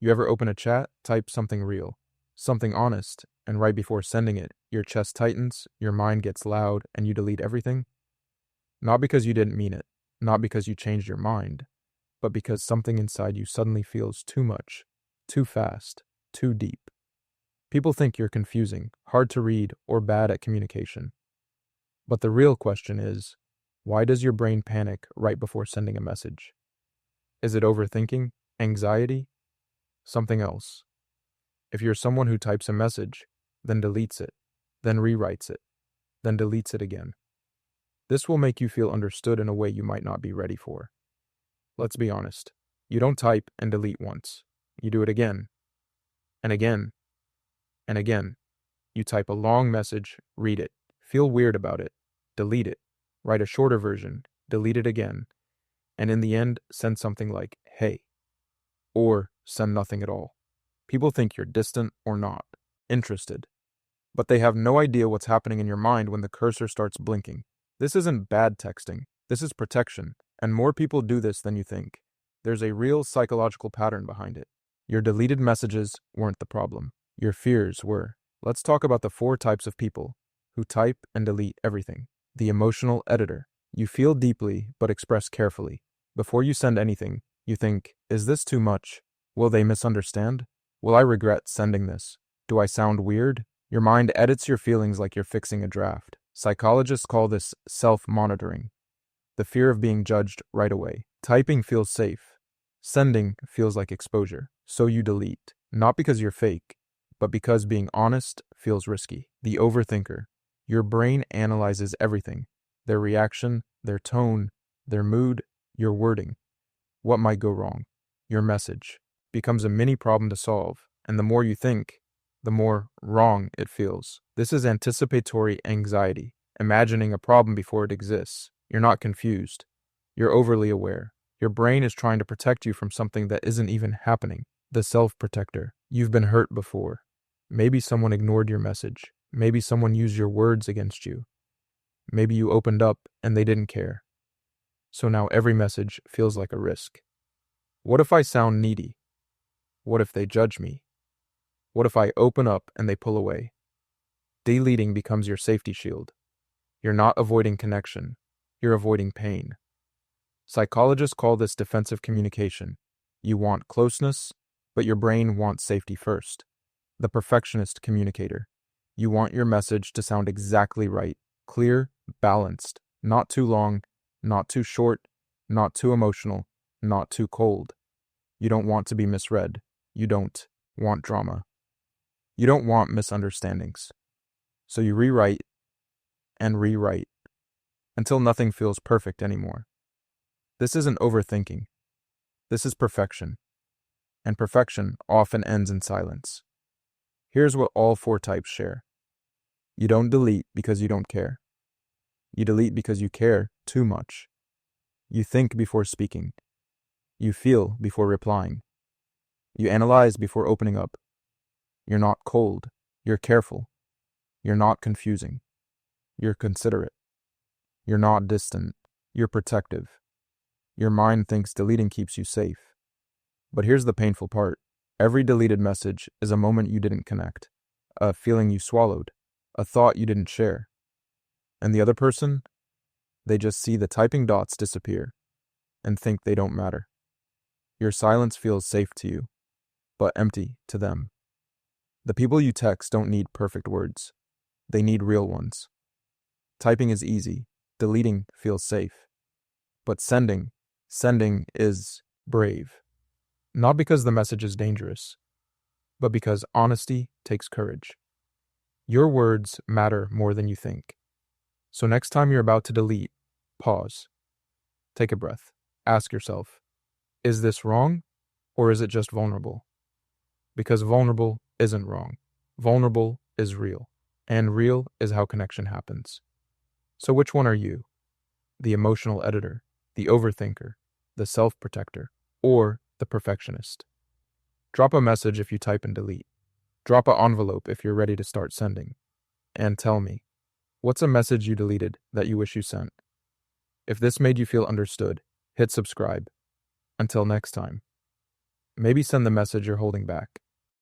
You ever open a chat, type something real, something honest, and right before sending it, your chest tightens, your mind gets loud, and you delete everything? Not because you didn't mean it, not because you changed your mind, but because something inside you suddenly feels too much, too fast, too deep. People think you're confusing, hard to read, or bad at communication. But the real question is, why does your brain panic right before sending a message? Is it overthinking, anxiety, something else? If you're someone who types a message, then deletes it, then rewrites it, then deletes it again, this will make you feel understood in a way you might not be ready for. Let's be honest. You don't type and delete once. You do it again, and again, and again. You type a long message, read it, feel weird about it, delete it, write a shorter version, delete it again, and in the end, send something like, hey, or send nothing at all. People think you're distant or not interested, but they have no idea what's happening in your mind when the cursor starts blinking. This isn't bad texting. This is protection, and more people do this than you think. There's a real psychological pattern behind it. Your deleted messages weren't the problem. Your fears were. Let's talk about the 4 types of people who type and delete everything. The emotional editor. You feel deeply, but express carefully. Before you send anything, you think, is this too much? Will they misunderstand? Will I regret sending this? Do I sound weird? Your mind edits your feelings like you're fixing a draft. Psychologists call this self-monitoring. The fear of being judged right away. Typing feels safe. Sending feels like exposure. So you delete. Not because you're fake, but because being honest feels risky. The overthinker. Your brain analyzes everything. Their reaction, their tone, their mood, your wording. What might go wrong? Your message becomes a mini problem to solve, and the more you think, the more wrong it feels. This is anticipatory anxiety, imagining a problem before it exists. You're not confused. You're overly aware. Your brain is trying to protect you from something that isn't even happening. The self-protector. You've been hurt before. Maybe someone ignored your message. Maybe someone used your words against you. Maybe you opened up and they didn't care. So now every message feels like a risk. What if I sound needy? What if they judge me? What if I open up and they pull away? Deleting becomes your safety shield. You're not avoiding connection. You're avoiding pain. Psychologists call this defensive communication. You want closeness, but your brain wants safety first. The perfectionist communicator. You want your message to sound exactly right, clear, balanced, not too long, not too short, not too emotional, not too cold. You don't want to be misread. You don't want drama. You don't want misunderstandings. So you rewrite and rewrite until nothing feels perfect anymore. This isn't overthinking. This is perfection. And perfection often ends in silence. Here's what all 4 types share. You don't delete because you don't care. You delete because you care too much. You think before speaking. You feel before replying. You analyze before opening up. You're not cold. You're careful. You're not confusing. You're considerate. You're not distant. You're protective. Your mind thinks deleting keeps you safe. But here's the painful part. Every deleted message is a moment you didn't connect, a feeling you swallowed, a thought you didn't share. And the other person? They just see the typing dots disappear and think they don't matter. Your silence feels safe to you, but empty to them. The people you text don't need perfect words. They need real ones. Typing is easy. Deleting feels safe. But sending is brave. Not because the message is dangerous, but because honesty takes courage. Your words matter more than you think. So next time you're about to delete, pause. Take a breath. Ask yourself, is this wrong or is it just vulnerable? Because vulnerable isn't wrong. Vulnerable is real, and real is how connection happens. So which one are you? The emotional editor, the overthinker, the self-protector, or the perfectionist? Drop a message if you type and delete. Drop an envelope if you're ready to start sending. And tell me, what's a message you deleted that you wish you sent? If this made you feel understood, hit subscribe. Until next time. Maybe send the message you're holding back.